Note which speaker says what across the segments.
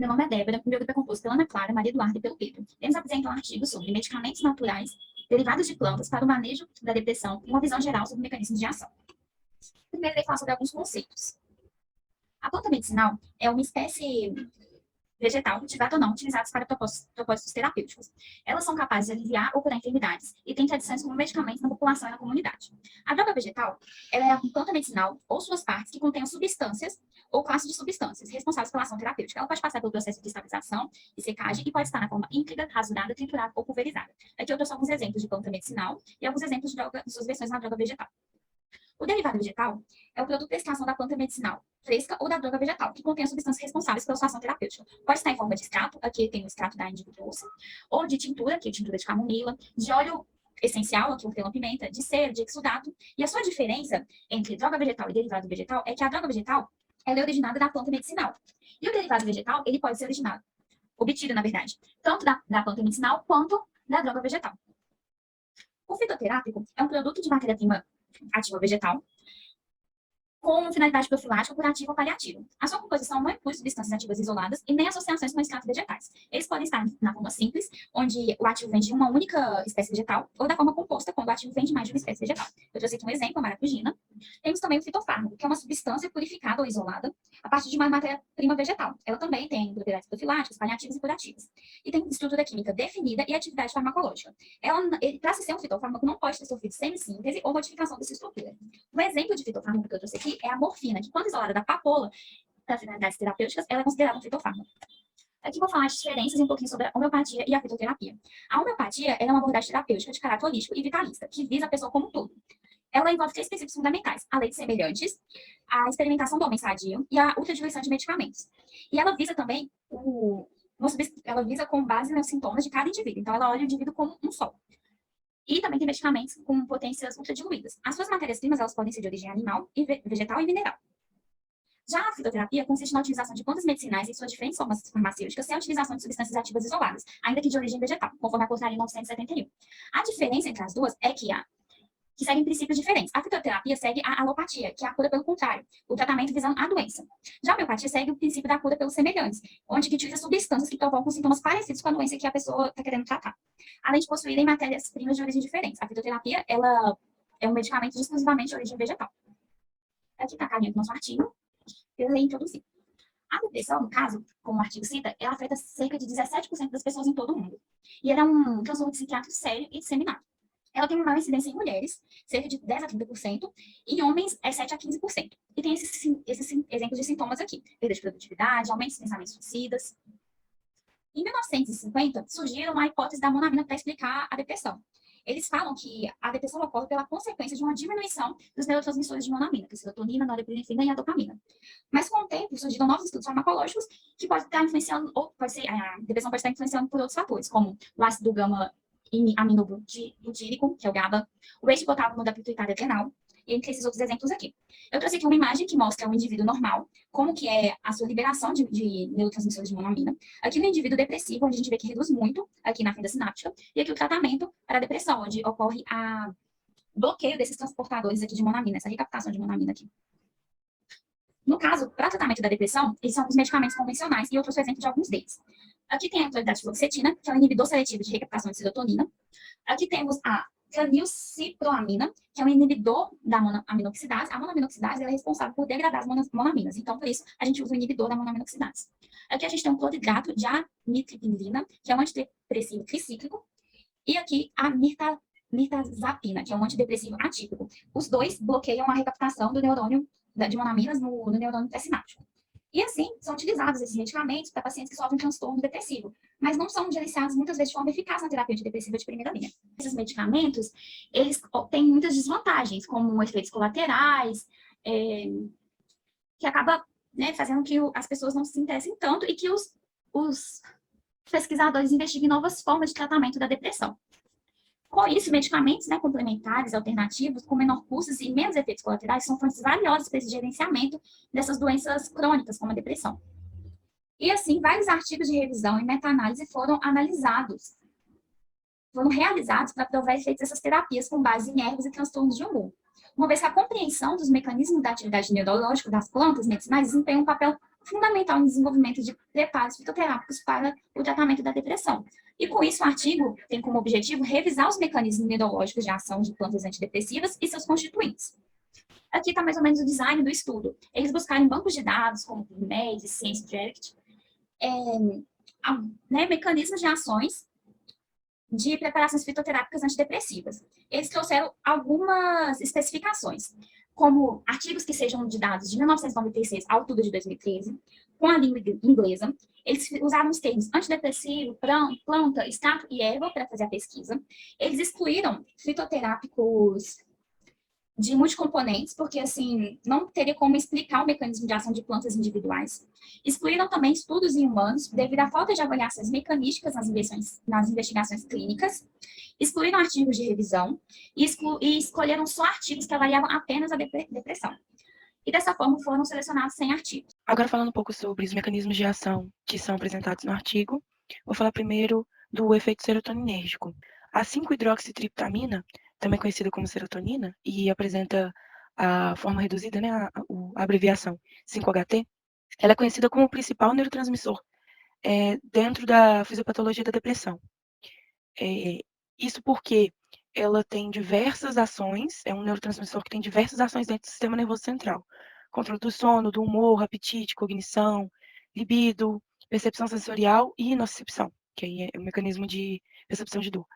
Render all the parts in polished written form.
Speaker 1: Meu nome é Débora, o meu grupo é composto pela Ana Clara, Maria Eduarda e pelo Pedro. Eles apresentam um artigo sobre medicamentos naturais derivados de plantas para o manejo da depressão e uma visão geral sobre mecanismos de ação. Primeiro, ele fala sobre alguns conceitos. A planta medicinal é uma espécie vegetal, cultivada ou não, utilizadas para propósitos terapêuticos. Elas são capazes de aliviar ou curar enfermidades e têm tradições como medicamentos na população e na comunidade. A droga vegetal, ela é uma planta medicinal ou suas partes que contenham substâncias ou classe de substâncias responsáveis pela ação terapêutica. Ela pode passar pelo processo de estabilização e secagem e pode estar na forma íntegra, rasurada, triturada ou pulverizada. Aqui eu trouxe alguns exemplos de planta medicinal e alguns exemplos de suas versões na droga vegetal. O derivado vegetal é o produto de extração da planta medicinal fresca ou da droga vegetal, que contém as substâncias responsáveis pela sua ação terapêutica. Pode estar em forma de extrato, aqui tem o extrato da individuosa, ou de tintura, aqui é tintura de camomila, de óleo essencial, aqui hortelã-pimenta, de cera, de exudato. E a sua diferença entre droga vegetal e derivado vegetal é que a droga vegetal ela é originada da planta medicinal. E o derivado vegetal, ele pode ser obtido, na verdade, tanto da planta medicinal quanto da droga vegetal. O fitoterápico é um produto de matéria-prima ativa vegetal, com finalidade profilática, curativa ou paliativa. A sua composição não inclui substâncias ativas isoladas e nem associações com extratos vegetais. Eles podem estar na forma simples, onde o ativo vem de uma única espécie vegetal, ou da forma composta, quando o ativo vem de mais de uma espécie vegetal. Eu trouxe aqui um exemplo, a maracujina. Temos também o fitofármaco, que é uma substância purificada ou isolada a partir de uma matéria-prima vegetal. Ela também tem propriedades profiláticas, paliativas e curativas. E tem estrutura química definida e atividade farmacológica. Para ser um fitofármaco, não pode ter sofrido semissíntese ou modificação dessa estrutura. Um exemplo de fitofármaco que eu trouxe aqui é a morfina, que quando isolada da papoula para finalidades terapêuticas, ela é considerada um fitofármaco. Aqui vou falar de diferenças e um pouquinho sobre a homeopatia e a fitoterapia. A homeopatia é uma abordagem terapêutica de caráter holístico e vitalista, que visa a pessoa como um todo. Ela envolve 3 princípios fundamentais: a lei de semelhantes, a experimentação do homem sadio e a ultradiluição de medicamentos. E ela visa também ela visa com base nos sintomas de cada indivíduo. Então, ela olha o indivíduo como um só. E também tem medicamentos com potências ultradiluídas. As suas matérias-primas, elas podem ser de origem animal, vegetal e mineral. Já a fitoterapia consiste na utilização de plantas medicinais em suas diferentes formas farmacêuticas, sem a utilização de substâncias ativas isoladas, ainda que de origem vegetal, conforme a portaria 971. A diferença entre as duas é que seguem princípios diferentes. A fitoterapia segue a alopatia, que é a cura pelo contrário, o tratamento visando a doença. Já a homeopatia segue o princípio da cura pelos semelhantes, onde que utiliza substâncias que provocam sintomas parecidos com a doença que a pessoa está querendo tratar, além de possuírem matérias-primas de origem diferentes. A fitoterapia, ela é um medicamento exclusivamente de origem vegetal. Aqui está a carinha do nosso artigo, eu vou introduzir. A depressão, no caso, como o artigo cita, ela afeta cerca de 17% das pessoas em todo o mundo. E ela é um transtorno psiquiátrico sério e disseminado. Ela tem uma maior incidência em mulheres, cerca de 10 a 30%, e em homens é 7 a 15%. E tem esses exemplos de sintomas aqui: perda de produtividade, aumento dos pensamentos suicidas. Em 1950, surgiram a hipótese da monamina para explicar a depressão. Eles falam que a depressão ocorre pela consequência de uma diminuição dos neurotransmissores de monamina, que é a serotonina, norepinefrina e a dopamina. Mas com o tempo surgiram novos estudos farmacológicos que podem estar influenciando, ou a depressão pode estar influenciando por outros fatores, como o ácido gama-aminobutírico, que é o GABA, o ex-hipotálamo da pituitária adrenal, e entre esses outros exemplos aqui. Eu trouxe aqui uma imagem que mostra um indivíduo normal, como que é a sua liberação de neurotransmissores de monamina. Aqui no indivíduo depressivo, onde a gente vê que reduz muito, aqui na fenda sináptica, e aqui o tratamento para a depressão, onde ocorre a bloqueio desses transportadores aqui de monamina, essa recaptação de monamina aqui. No caso, para tratamento da depressão, eles são os medicamentos convencionais, e eu trouxe o exemplo de alguns deles. Aqui tem a fluoxetina, que é um inibidor seletivo de recaptação de serotonina. Aqui temos a fenilciproamina, que é um inibidor da monoaminoxidase. A monoaminoxidase ela é responsável por degradar as monaminas. Então, por isso, a gente usa o inibidor da monoaminoxidase. Aqui a gente tem um cloridrato de amitriptilina, que é um antidepressivo tricíclico. E aqui a mirtazapina, que é um antidepressivo atípico. Os dois bloqueiam a recaptação do neurônio de monaminas no neurônio pré-sináptico. E assim, são utilizados esses medicamentos para pacientes que sofrem transtorno depressivo, mas não são gerenciados muitas vezes de forma eficaz na terapia antidepressiva de primeira linha. Esses medicamentos, eles têm muitas desvantagens, como efeitos colaterais, que acaba fazendo que as pessoas não se interessem tanto e que os pesquisadores investiguem novas formas de tratamento da depressão. Com isso, medicamentos complementares, alternativos, com menor custo e menos efeitos colaterais, são fontes valiosas para esse gerenciamento dessas doenças crônicas, como a depressão. E assim, vários artigos de revisão e meta-análise foram realizados para provar efeitos dessas terapias com base em ervas e transtornos de humor. Uma vez que a compreensão dos mecanismos da atividade neurológica das plantas medicinais desempenha um papel fundamental no desenvolvimento de preparos fitoterápicos para o tratamento da depressão. E com isso, o artigo tem como objetivo revisar os mecanismos neurológicos de ação de plantas antidepressivas e seus constituintes. Aqui está mais ou menos o design do estudo. Eles buscaram bancos de dados como PubMed, ScienceDirect, mecanismos de ações de preparações fitoterápicas antidepressivas. Eles trouxeram algumas especificações, como artigos que sejam de dados de 1996 ao outubro de 2013, com a língua inglesa. Eles usaram os termos antidepressivo, planta, extrato e erva para fazer a pesquisa. Eles excluíram fitoterápicos de multicomponentes, porque assim não teria como explicar o mecanismo de ação de plantas individuais. Excluíram também estudos em humanos, devido à falta de avaliações mecanísticas nas investigações clínicas. Excluíram artigos de revisão e escolheram só artigos que avaliavam apenas a depressão. E dessa forma foram selecionados 100 artigos.
Speaker 2: Agora, falando um pouco sobre os mecanismos de ação que são apresentados no artigo, vou falar primeiro do efeito serotoninérgico. A 5-hidroxitriptamina, também conhecida como serotonina, e apresenta a forma reduzida, né, a abreviação 5-HT, ela é conhecida como o principal neurotransmissor dentro da fisiopatologia da depressão. Isso porque ela tem diversas ações, é um neurotransmissor que tem diversas ações dentro do sistema nervoso central. Controle do sono, do humor, apetite, cognição, libido, percepção sensorial e nocicepção, que aí é o mecanismo de percepção de dor.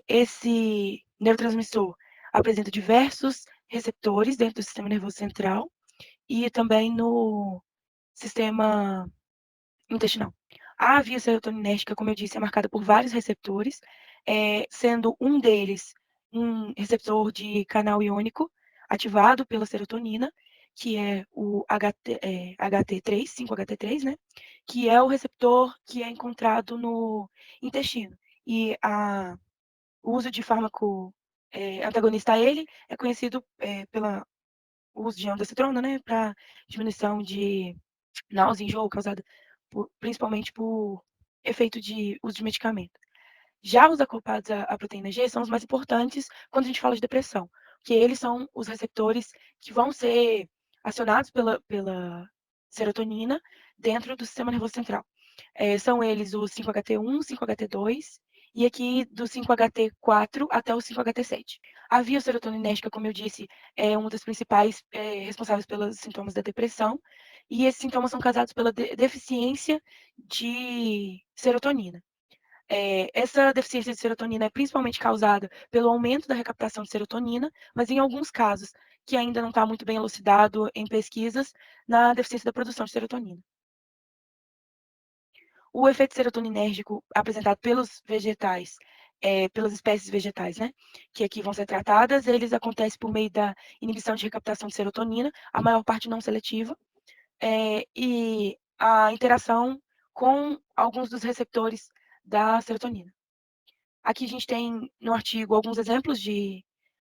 Speaker 2: Esse neurotransmissor apresenta diversos receptores dentro do sistema nervoso central e também no sistema intestinal. A via serotoninérgica, como eu disse, é marcada por vários receptores, sendo um deles um receptor de canal iônico ativado pela serotonina, que é o HT3, 5-HT3, né? Que é o receptor que é encontrado no intestino. E o uso de fármaco antagonista a ele é conhecido pelo uso de ondansetrona, né? Para diminuição de náusea e enjoo causada principalmente por efeito de uso de medicamento. Já os acoplados à proteína G são os mais importantes quando a gente fala de depressão, porque eles são os receptores que vão ser acionados pela serotonina dentro do sistema nervoso central. São eles o 5-HT1, 5-HT2 e aqui do 5-HT4 até o 5-HT7. A via serotoninérgica, como eu disse, é uma das principais responsáveis pelos sintomas da depressão, e esses sintomas são causados pela deficiência de serotonina. Essa deficiência de serotonina é principalmente causada pelo aumento da recaptação de serotonina, mas em alguns casos, que ainda não está muito bem elucidado em pesquisas, na deficiência da produção de serotonina. O efeito serotoninérgico apresentado pelos vegetais, pelas espécies vegetais, né, que aqui vão ser tratadas, eles acontecem por meio da inibição de recaptação de serotonina, a maior parte não seletiva, e a interação com alguns dos receptores da serotonina. Aqui a gente tem no artigo alguns exemplos de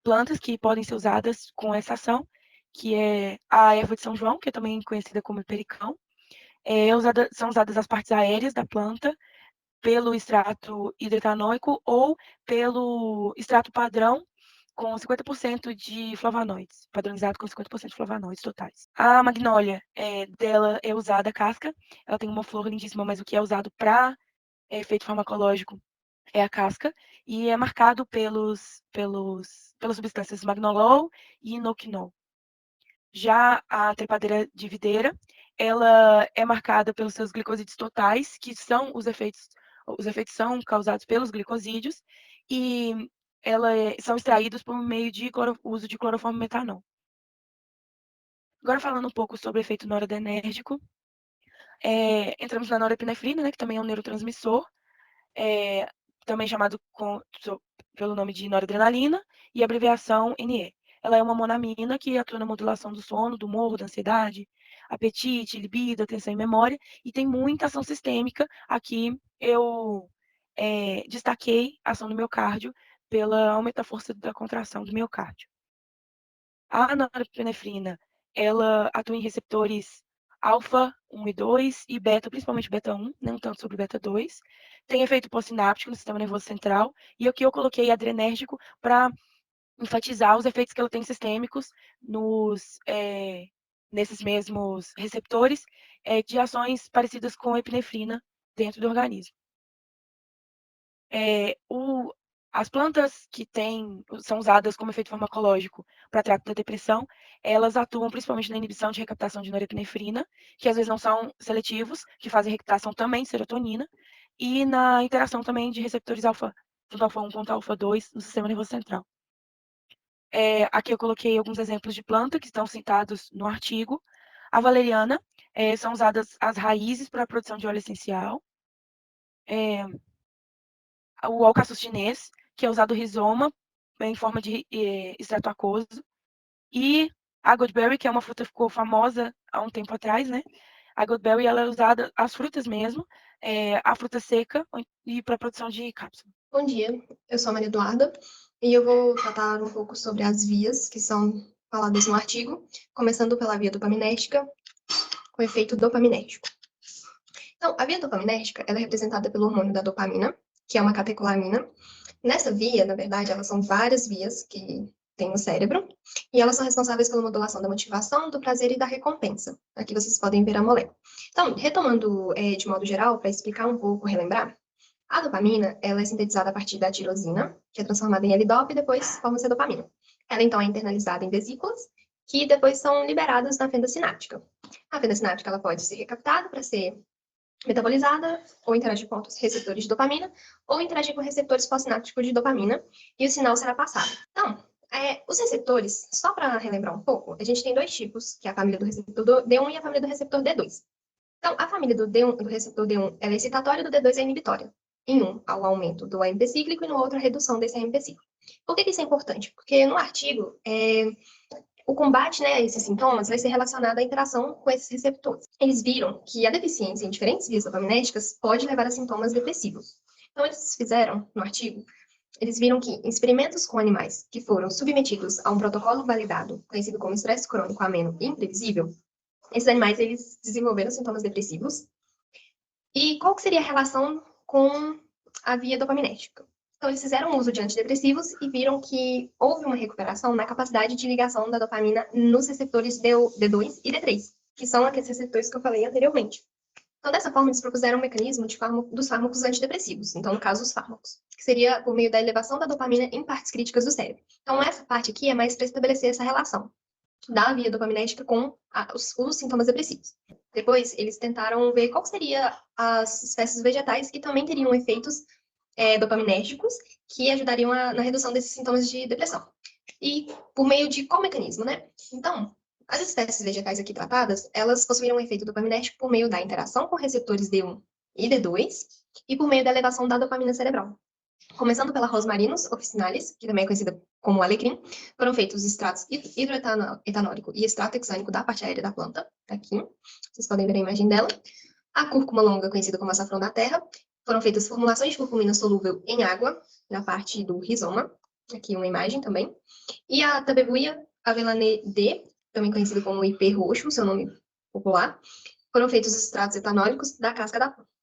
Speaker 2: plantas que podem ser usadas com essa ação, que é a erva de São João, que é também conhecida como pericão. São usadas as partes aéreas da planta pelo extrato hidroetanóico ou pelo extrato padrão com 50% de flavonoides, padronizado com 50% de flavonoides totais. A magnólia, dela é usada a casca, ela tem uma flor lindíssima, mas o que é usado para efeito farmacológico é a casca, e é marcado pelas substâncias magnolol e inoquinol. Já a trepadeira de videira, ela é marcada pelos seus glicosídeos totais, que são os efeitos são causados pelos glicosídeos, e são extraídos por meio de uso de cloroformo metanol. Agora falando um pouco sobre o efeito noradrenérgico, entramos na norepinefrina, né, que também é um neurotransmissor, também chamado pelo nome de noradrenalina, e abreviação NE. Ela é uma monamina que atua na modulação do sono, do humor, da ansiedade, apetite, libido, atenção e memória, e tem muita ação sistêmica. Aqui eu destaquei a ação do miocárdio pela aumento da força da contração do miocárdio. A norepinefrina, ela atua em receptores alfa 1 e 2 e beta, principalmente beta 1, não tanto sobre beta 2. Tem efeito pós-sináptico no sistema nervoso central. E aqui eu coloquei adrenérgico para enfatizar os efeitos que ela tem sistêmicos nesses mesmos receptores de ações parecidas com a epinefrina dentro do organismo. As plantas que são usadas como efeito farmacológico para trato da depressão, elas atuam principalmente na inibição de recaptação de norepinefrina, que às vezes não são seletivos, que fazem recaptação também de serotonina, e na interação também de receptores tanto alfa 1 quanto alfa 2 no sistema nervoso central. Aqui eu coloquei alguns exemplos de planta que estão citados no artigo. A valeriana, são usadas as raízes para a produção de óleo essencial. O alcaçuz chinês, que é usado o rizoma em forma de extrato aquoso. E a goodberry, que é uma fruta que ficou famosa há um tempo atrás, né? A goodberry, ela é usada, as frutas mesmo, a fruta seca e para a produção de cápsula.
Speaker 3: Bom dia, eu sou a Maria Eduarda e eu vou tratar um pouco sobre as vias que são faladas no artigo, começando pela via dopaminérgica, com efeito dopaminérgico. Então, a via dopaminérgica ela é representada pelo hormônio da dopamina, que é uma catecolamina. Nessa via, na verdade, elas são várias vias que tem no cérebro, e elas são responsáveis pela modulação da motivação, do prazer e da recompensa. Aqui vocês podem ver a molécula. Então, retomando de modo geral, para explicar um pouco, relembrar, a dopamina, ela é sintetizada a partir da tirosina, que é transformada em L-DOPA e depois forma-se a dopamina. Ela, então, é internalizada em vesículas, que depois são liberadas na fenda sináptica. A fenda sináptica, ela pode ser recaptada para ser metabolizada, ou interagir com outros receptores de dopamina, ou interagir com receptores pós-sinápticos de dopamina, e o sinal será passado. Então, os receptores, só para relembrar um pouco, a gente tem dois tipos, que é a família do receptor D1 e a família do receptor D2. Então, a família do D1, do receptor D1, ela é excitatória e do D2 é inibitória. Em um, há o aumento do AMP cíclico e no outro, a redução desse AMP cíclico. Por que isso é importante? Porque no artigo, o combate a esses sintomas vai ser relacionado à interação com esses receptores. Eles viram que a deficiência em diferentes vias dopaminérgicas pode levar a sintomas depressivos. Então, eles fizeram, no artigo, eles viram que em experimentos com animais que foram submetidos a um protocolo validado, conhecido como estresse crônico ameno imprevisível, esses animais eles desenvolveram sintomas depressivos. E qual que seria a relação com a via dopaminérgica? Então, eles fizeram uso de antidepressivos e viram que houve uma recuperação na capacidade de ligação da dopamina nos receptores D2 e D3, que são aqueles receptores que eu falei anteriormente. Então, dessa forma, eles propuseram um mecanismo dos fármacos antidepressivos, então, no caso, os fármacos, que seria por meio da elevação da dopamina em partes críticas do cérebro. Então, essa parte aqui é mais para estabelecer essa relação da via dopaminérgica com os sintomas depressivos. Depois, eles tentaram ver qual seria as espécies vegetais que também teriam efeitos dopaminérgicos que ajudariam na redução desses sintomas de depressão. E por meio de qual mecanismo, né? Então, as espécies vegetais aqui tratadas, elas possuíram um efeito dopaminérgico por meio da interação com receptores D1 e D2 e por meio da elevação da dopamina cerebral. Começando pela Rosmarinus officinalis, que também é conhecida como alecrim, foram feitos extratos hidroetanólico e extrato hexânico da parte aérea da planta, aqui, vocês podem ver a imagem dela. A cúrcuma longa, conhecida como açafrão da terra, foram feitas formulações de curcumina solúvel em água, na parte do rizoma, aqui uma imagem também. E a Tabebuia avellaneda D, também conhecida como IP roxo, seu nome popular, foram feitos extratos etanólicos da casca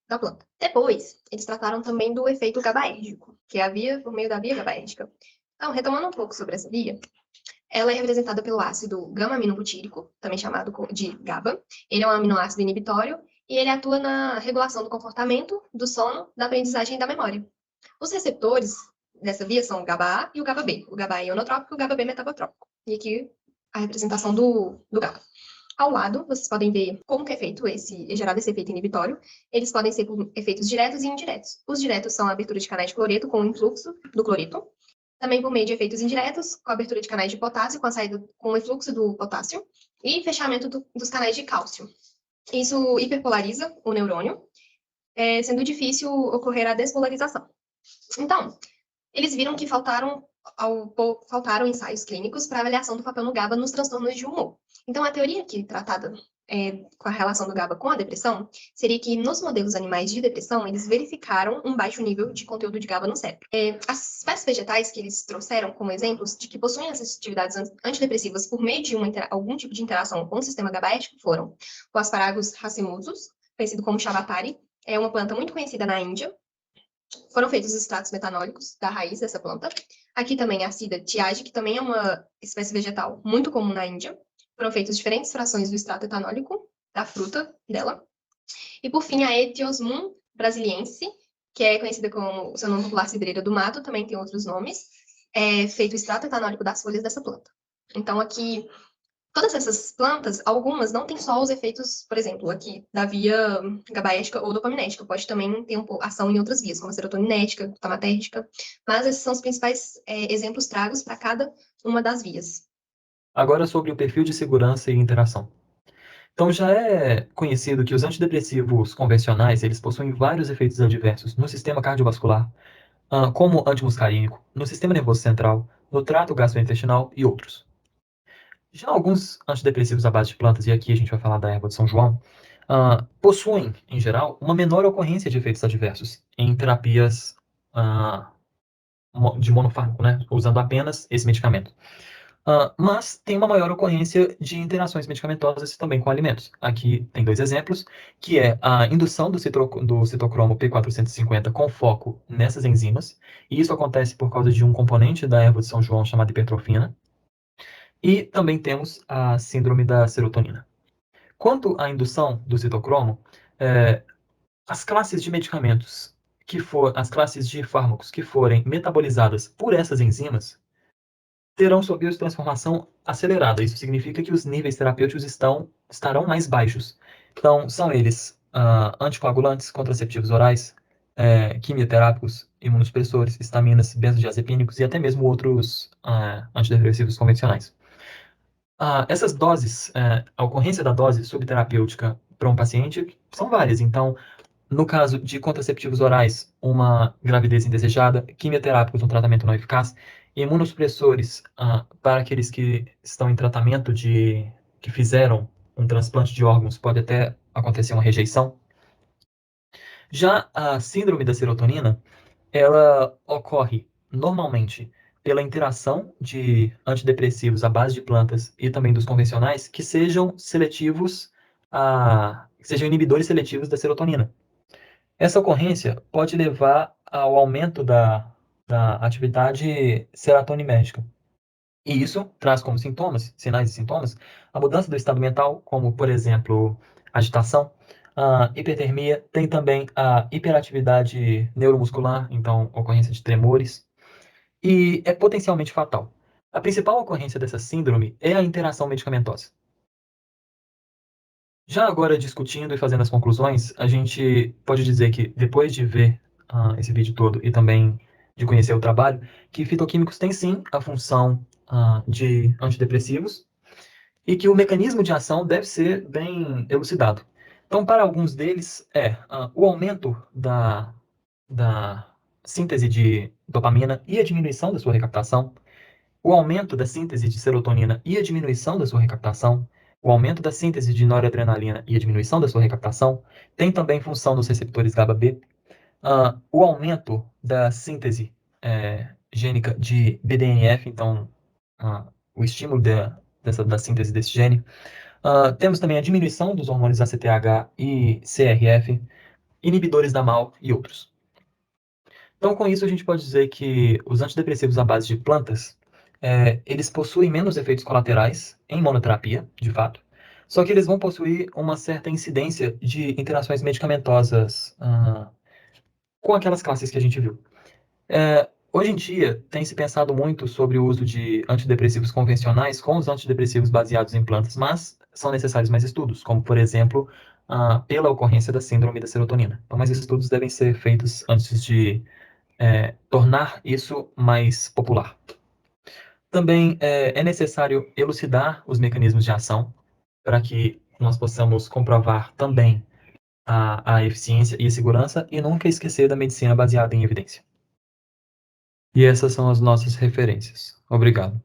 Speaker 3: da planta. Depois, eles trataram também do efeito GABAérgico, que é a via por meio da via GABAérgica. Então, retomando um pouco sobre essa via, ela é representada pelo ácido gama-aminobutírico, também chamado de GABA. Ele é um aminoácido inibitório e ele atua na regulação do comportamento, do sono, da aprendizagem e da memória. Os receptores dessa via são o GABA-A e o GABA-B. O GABA é ionotrópico e o GABA-B é metabotrópico. E aqui a representação do GABA. Ao lado, vocês podem ver como que é feito gerado esse efeito inibitório. Eles podem ser por efeitos diretos e indiretos. Os diretos são a abertura de canais de cloreto com o influxo do cloreto. Também por meio de efeitos indiretos, com a abertura de canais de potássio, com o influxo do potássio. E fechamento dos canais de cálcio. Isso hiperpolariza o neurônio, sendo difícil ocorrer a despolarização. Então, eles viram que faltaram ensaios clínicos para avaliação do papel no GABA nos transtornos de humor. Então, a teoria aqui tratada com a relação do GABA com a depressão seria que nos modelos animais de depressão, eles verificaram um baixo nível de conteúdo de GABA no cérebro. As espécies vegetais que eles trouxeram como exemplos de que possuem essas atividades antidepressivas por meio de algum tipo de interação com o sistema GABAérgico foram o Asparagus racemosus, conhecido como chavatari, é uma planta muito conhecida na Índia. Foram feitos extratos metanólicos da raiz dessa planta. Aqui também a Cida tiage, que também é uma espécie vegetal muito comum na Índia. Foram feitas diferentes frações do extrato etanólico da fruta dela. E, por fim, a Etiosmum brasiliense, que é conhecida como o seu nome popular cidreira do mato, também tem outros nomes, é feito o extrato etanólico das folhas dessa planta. Então, aqui, todas essas plantas, algumas não têm só os efeitos, por exemplo, aqui da via GABAérgica ou dopaminética, pode também ter ação em outras vias, como a serotoninética, glutamatérgica, mas esses são os principais exemplos tragos para cada uma das vias.
Speaker 4: Agora sobre o perfil de segurança e interação. Então já é conhecido que os antidepressivos convencionais, eles possuem vários efeitos adversos no sistema cardiovascular, como antimuscarínico, no sistema nervoso central, no trato gastrointestinal e outros. Já alguns antidepressivos à base de plantas, e aqui a gente vai falar da erva de São João, possuem, em geral, uma menor ocorrência de efeitos adversos em terapias de monofármaco, né, usando apenas esse medicamento. Mas tem uma maior ocorrência de interações medicamentosas também com alimentos. Aqui tem 2 exemplos, que é a indução do citocromo P450 com foco nessas enzimas, e isso acontece por causa de um componente da erva de São João chamado hipertrofina. E também temos a síndrome da serotonina. Quanto à indução do citocromo, as classes de medicamentos as classes de fármacos que forem metabolizadas por essas enzimas terão sua biotransformação acelerada. Isso significa que os níveis terapêuticos estarão mais baixos. Então, são eles anticoagulantes, contraceptivos orais, quimioterápicos, imunossupressores, estaminas, benzodiazepínicos e até mesmo outros antidepressivos convencionais. Essas doses, a ocorrência da dose subterapêutica para um paciente são várias. Então, no caso de contraceptivos orais, uma gravidez indesejada, quimioterápicos, um tratamento não eficaz, imunossupressores para aqueles que estão em tratamento que fizeram um transplante de órgãos, pode até acontecer uma rejeição. Já a síndrome da serotonina, ela ocorre normalmente pela interação de antidepressivos à base de plantas e também dos convencionais que sejam seletivos, que sejam inibidores seletivos da serotonina. Essa ocorrência pode levar ao aumento da atividade serotoninérgica. E isso traz como sinais e sintomas, a mudança do estado mental, como, por exemplo, agitação, a hipertermia, tem também a hiperatividade neuromuscular, então ocorrência de tremores, e é potencialmente fatal. A principal ocorrência dessa síndrome é a interação medicamentosa. Já agora discutindo e fazendo as conclusões, a gente pode dizer que depois de ver esse vídeo todo e também de conhecer o trabalho, que fitoquímicos têm sim a função de antidepressivos e que o mecanismo de ação deve ser bem elucidado. Então, para alguns deles, o aumento da síntese de dopamina e a diminuição da sua recaptação, o aumento da síntese de serotonina e a diminuição da sua recaptação, o aumento da síntese de noradrenalina e a diminuição da sua recaptação, tem também função nos receptores GABA-B, o aumento da síntese gênica de BDNF, então o estímulo da síntese desse gene. Temos também a diminuição dos hormônios ACTH e CRF, inibidores da MAO e outros. Então, com isso, a gente pode dizer que os antidepressivos à base de plantas, eles possuem menos efeitos colaterais em monoterapia, de fato, só que eles vão possuir uma certa incidência de interações medicamentosas com aquelas classes que a gente viu. Hoje em dia, tem se pensado muito sobre o uso de antidepressivos convencionais com os antidepressivos baseados em plantas, mas são necessários mais estudos, como, por exemplo, pela ocorrência da síndrome da serotonina. Então, mais estudos devem ser feitos antes de tornar isso mais popular. Também é necessário elucidar os mecanismos de ação para que nós possamos comprovar também a eficiência e a segurança e nunca esquecer da medicina baseada em evidência. E essas são as nossas referências. Obrigado.